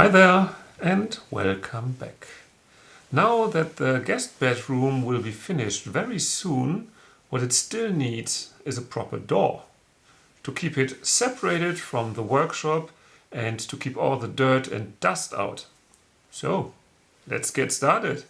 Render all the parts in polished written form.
Hi there and welcome back. Now that the guest bedroom will be finished very soon, what it still needs is a proper door to keep it separated from the workshop and to keep all the dirt and dust out. So, let's get started.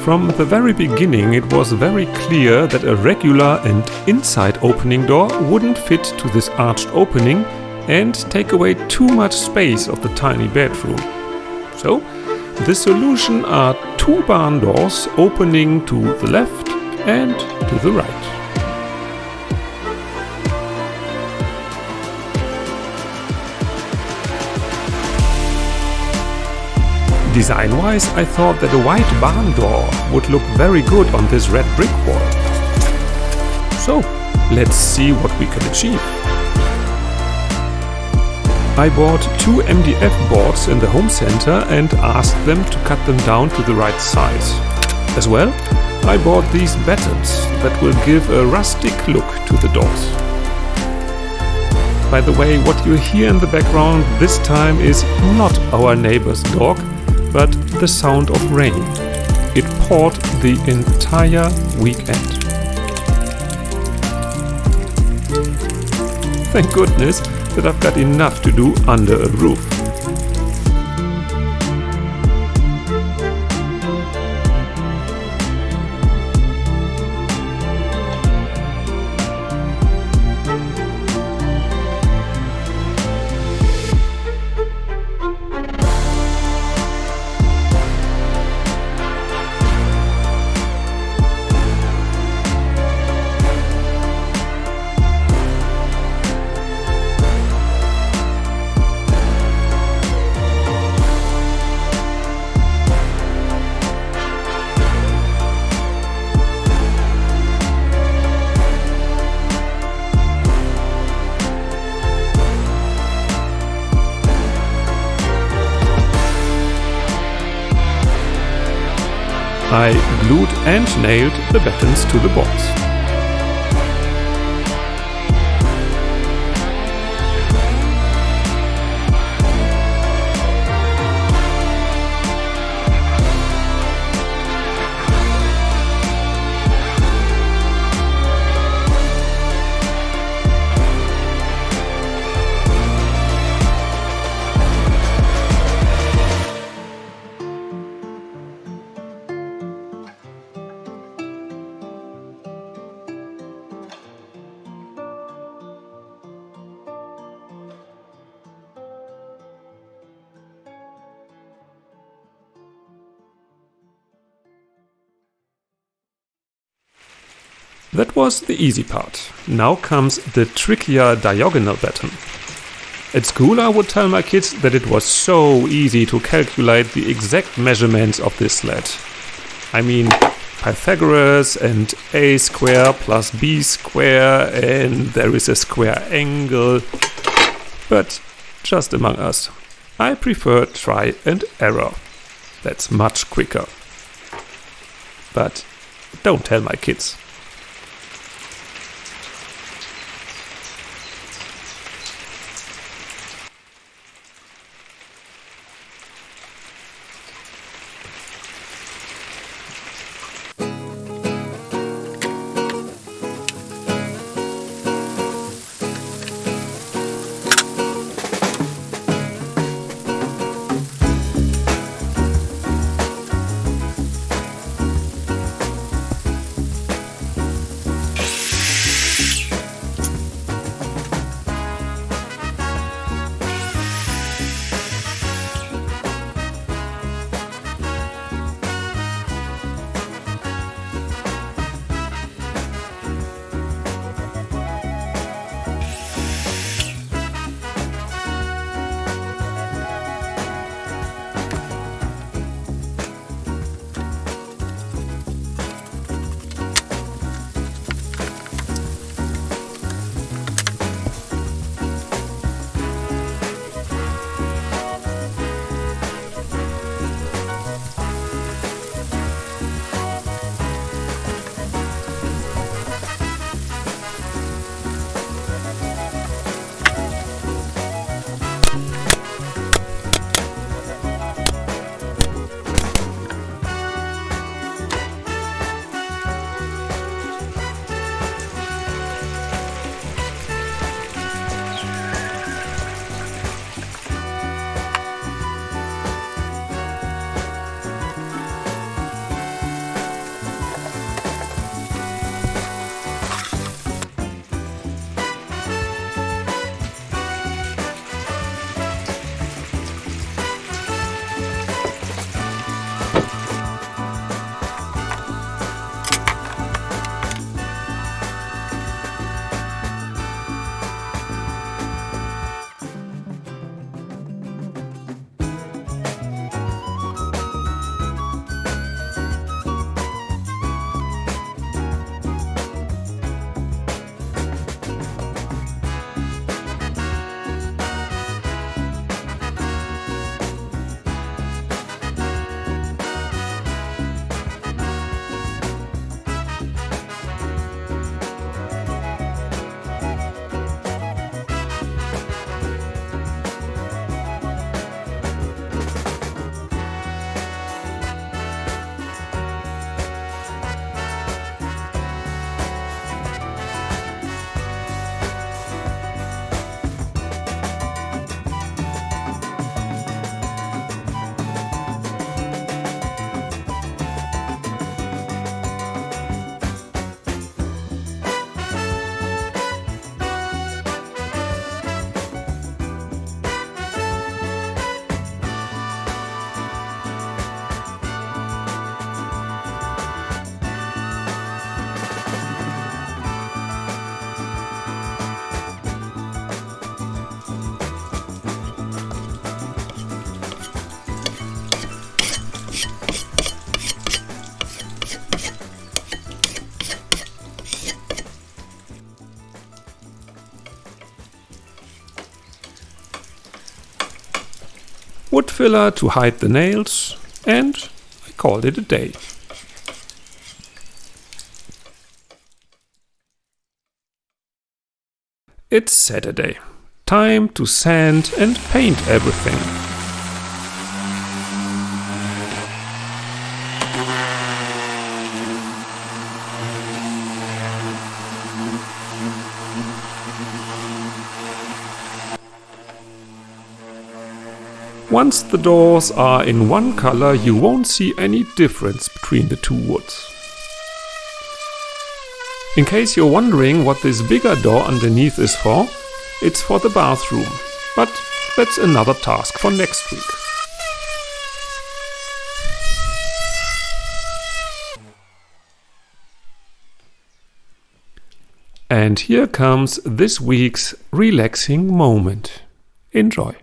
From the very beginning it was very clear that a regular and inside opening door wouldn't fit to this arched opening and take away too much space of the tiny bedroom. So, the solution are two barn doors opening to the left and to the right. Design-wise, I thought that a white barn door would look very good on this red brick wall. So, let's see what we can achieve. I bought two MDF boards in the home center and asked them to cut them down to the right size. As well, I bought these battens that will give a rustic look to the doors. By the way, what you hear in the background this time is not our neighbor's dog, but the sound of rain. It poured the entire weekend. Thank goodness that I've got enough to do under a roof. I glued and nailed the battens to the boards. That was the easy part. Now comes the trickier diagonal batten. At school I would tell my kids that it was so easy to calculate the exact measurements of this sled. I mean Pythagoras and a square plus b square and there is a square angle. But just among us, I prefer try and error. That's much quicker. But don't tell my kids. wood filler to hide the nails, and I called it a day. It's Saturday. Time to sand and paint everything. Once the doors are in one color, you won't see any difference between the two woods. In case you're wondering what this bigger door underneath is for, it's for the bathroom, but that's another task for next week. And here comes this week's relaxing moment. Enjoy.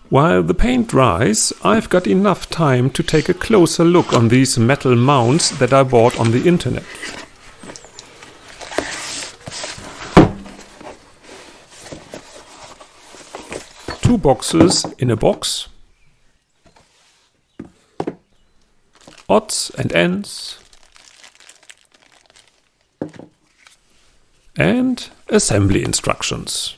While the paint dries, I've got enough time to take a closer look on these metal mounts that I bought on the internet. Two boxes in a box, odds and ends, and assembly instructions.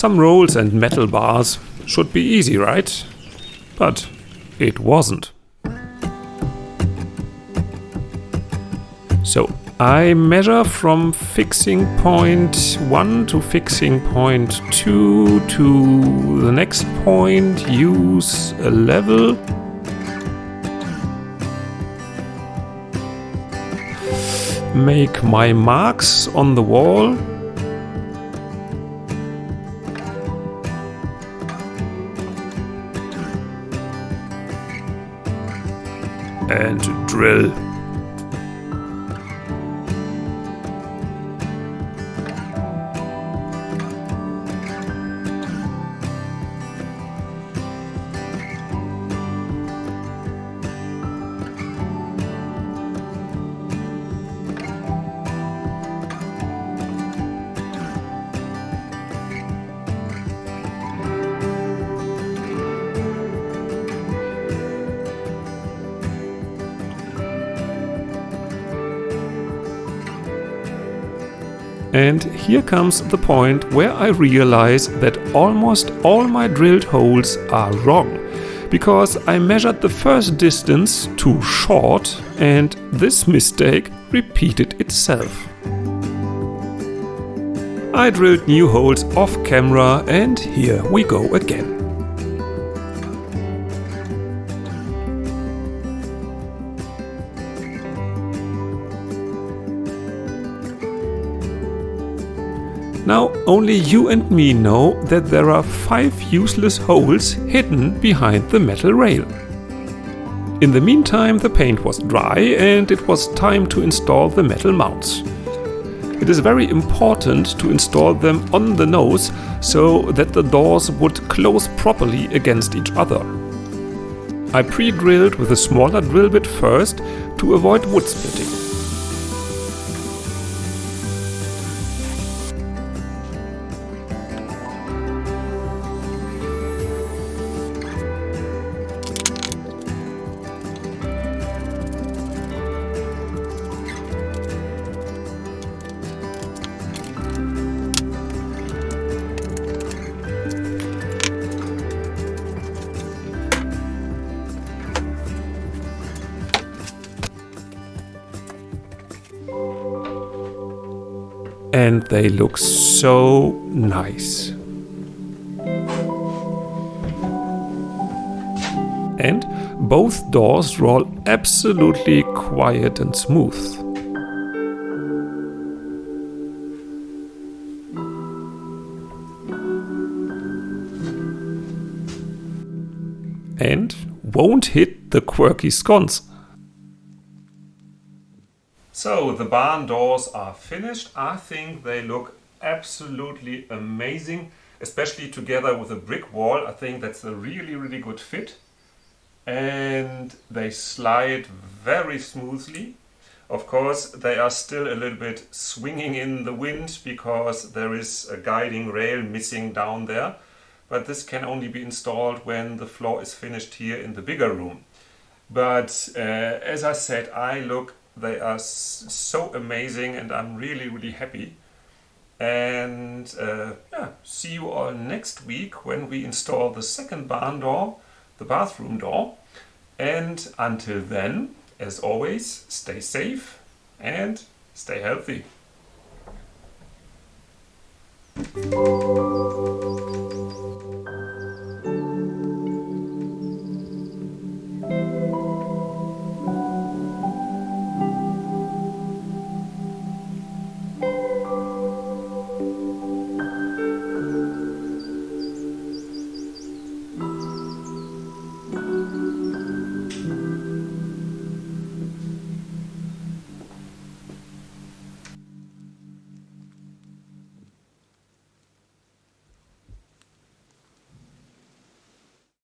Some rolls and metal bars should be easy, right? But it wasn't. So I measure from fixing point 1 to fixing point 2 to the next point, use a level. Make my marks on the wall. And drill. And here comes the point where I realize that almost all my drilled holes are wrong, because I measured the first distance too short and this mistake repeated itself. I drilled new holes off camera and here we go again. Now only you and me know that there are 5 useless holes hidden behind the metal rail. In the meantime, the paint was dry and it was time to install the metal mounts. It is very important to install them on the nose so that the doors would close properly against each other. I pre-drilled with a smaller drill bit first to avoid wood splitting. And they look so nice. And both doors roll absolutely quiet and smooth. And won't hit the quirky sconce. So the barn doors are finished. I think they look absolutely amazing, especially together with a brick wall. I think that's a really good fit. And they slide very smoothly. Of course, they are still a little bit swinging in the wind because there is a guiding rail missing down there. But this can only be installed when the floor is finished here in the bigger room. But as I said, they are so amazing and I'm really happy. And see you all next week when we install the second barn door, the bathroom door. And until then, as always, stay safe and stay healthy.